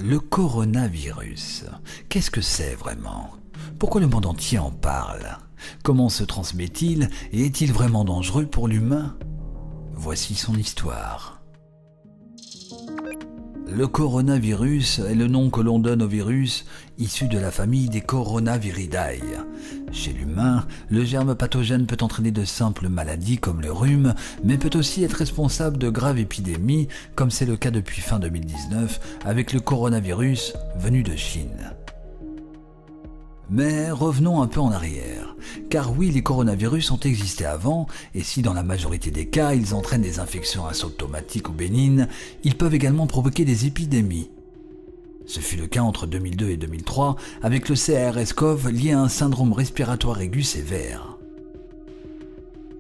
Le coronavirus, qu'est-ce que c'est vraiment? Pourquoi le monde entier en parle? Comment se transmet-il et est-il vraiment dangereux pour l'humain? Voici son histoire. Le coronavirus est le nom que l'on donne au virus issu de la famille des Coronaviridae. Chez l'humain, le germe pathogène peut entraîner de simples maladies comme le rhume, mais peut aussi être responsable de graves épidémies, comme c'est le cas depuis fin 2019 avec le coronavirus venu de Chine. Mais revenons un peu en arrière, car oui, les coronavirus ont existé avant, et si dans la majorité des cas ils entraînent des infections asymptomatiques ou bénignes, ils peuvent également provoquer des épidémies. Ce fut le cas entre 2002 et 2003 avec le CRS-CoV lié à un syndrome respiratoire aigu sévère.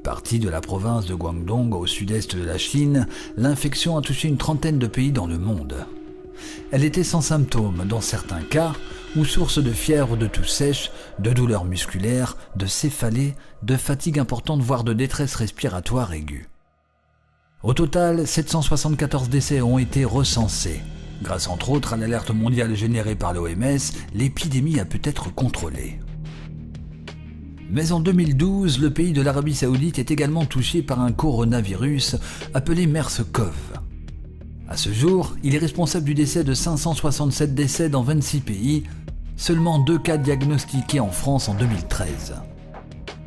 Partie de la province de Guangdong au sud-est de la Chine, l'infection a touché une trentaine de pays dans le monde. Elle était sans symptômes dans certains cas, ou source de fièvre, de toux sèche, de douleurs musculaires, de céphalée, de fatigue importante voire de détresse respiratoire aiguë. Au total, 774 décès ont été recensés. Grâce entre autres à l'alerte mondiale générée par l'OMS, l'épidémie a pu être contrôlée. Mais en 2012, le pays de l'Arabie Saoudite est également touché par un coronavirus appelé MERS-CoV. À ce jour, il est responsable du décès de 567 décès dans 26 pays, seulement 2 cas diagnostiqués en France en 2013.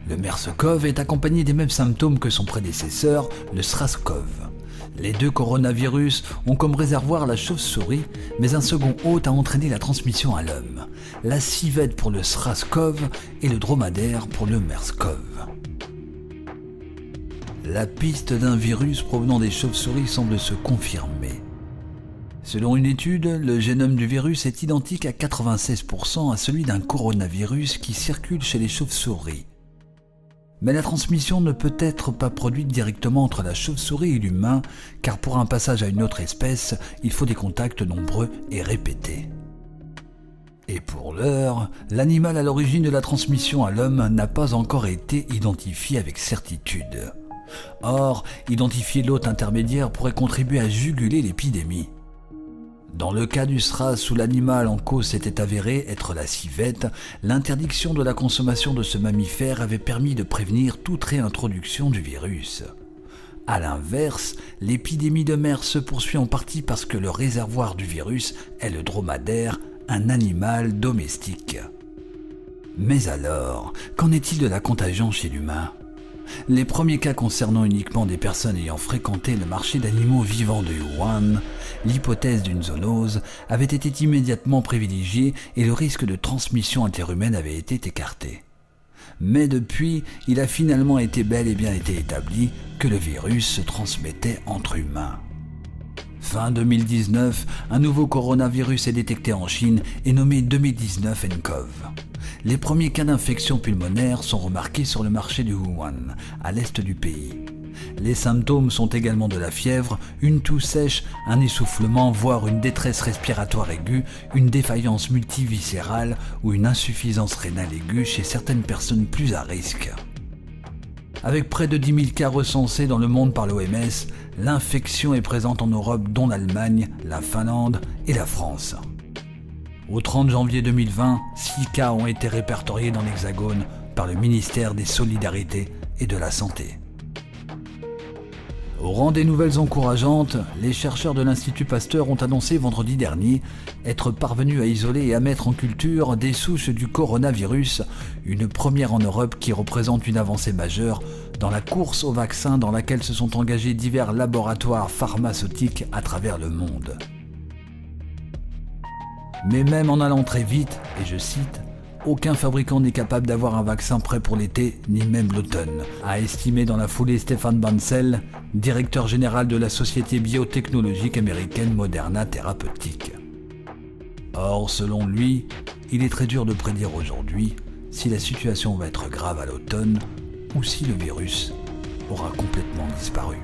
Le MERS-CoV est accompagné des mêmes symptômes que son prédécesseur, le SRAS-CoV. Les deux coronavirus ont comme réservoir la chauve-souris, mais un second hôte a entraîné la transmission à l'homme, la civette pour le SRAS-CoV et le dromadaire pour le MERS-CoV. La piste d'un virus provenant des chauves-souris semble se confirmer. Selon une étude, le génome du virus est identique à 96% à celui d'un coronavirus qui circule chez les chauves-souris. Mais la transmission ne peut être pas produite directement entre la chauve-souris et l'humain, car pour un passage à une autre espèce, il faut des contacts nombreux et répétés. Et pour l'heure, l'animal à l'origine de la transmission à l'homme n'a pas encore été identifié avec certitude. Or, identifier l'hôte intermédiaire pourrait contribuer à juguler l'épidémie. Dans le cas du SRAS où l'animal en cause s'était avéré être la civette, l'interdiction de la consommation de ce mammifère avait permis de prévenir toute réintroduction du virus. A l'inverse, l'épidémie de MERS se poursuit en partie parce que le réservoir du virus est le dromadaire, un animal domestique. Mais alors, qu'en est-il de la contagion chez l'humain ? Les premiers cas concernant uniquement des personnes ayant fréquenté le marché d'animaux vivants de Wuhan, l'hypothèse d'une zoonose avait été immédiatement privilégiée et le risque de transmission interhumaine avait été écarté. Mais depuis, il a finalement été bel et bien été établi que le virus se transmettait entre humains. Fin 2019, un nouveau coronavirus est détecté en Chine et nommé 2019 nCoV. Les premiers cas d'infection pulmonaire sont remarqués sur le marché de Wuhan, à l'est du pays. Les symptômes sont également de la fièvre, une toux sèche, un essoufflement, voire une détresse respiratoire aiguë, une défaillance multiviscérale ou une insuffisance rénale aiguë chez certaines personnes plus à risque. Avec près de 10 000 cas recensés dans le monde par l'OMS, l'infection est présente en Europe dont l'Allemagne, la Finlande et la France. Au 30 janvier 2020, 6 cas ont été répertoriés dans l'Hexagone par le ministère des Solidarités et de la Santé. Au rang des nouvelles encourageantes, les chercheurs de l'Institut Pasteur ont annoncé vendredi dernier être parvenus à isoler et à mettre en culture des souches du coronavirus, une première en Europe qui représente une avancée majeure dans la course au vaccin dans laquelle se sont engagés divers laboratoires pharmaceutiques à travers le monde. Mais même en allant très vite, et je cite, « Aucun fabricant n'est capable d'avoir un vaccin prêt pour l'été, ni même l'automne », a estimé dans la foulée Stéphane Bancel, directeur général de la société biotechnologique américaine Moderna Therapeutics. Or, selon lui, il est très dur de prédire aujourd'hui si la situation va être grave à l'automne ou si le virus aura complètement disparu.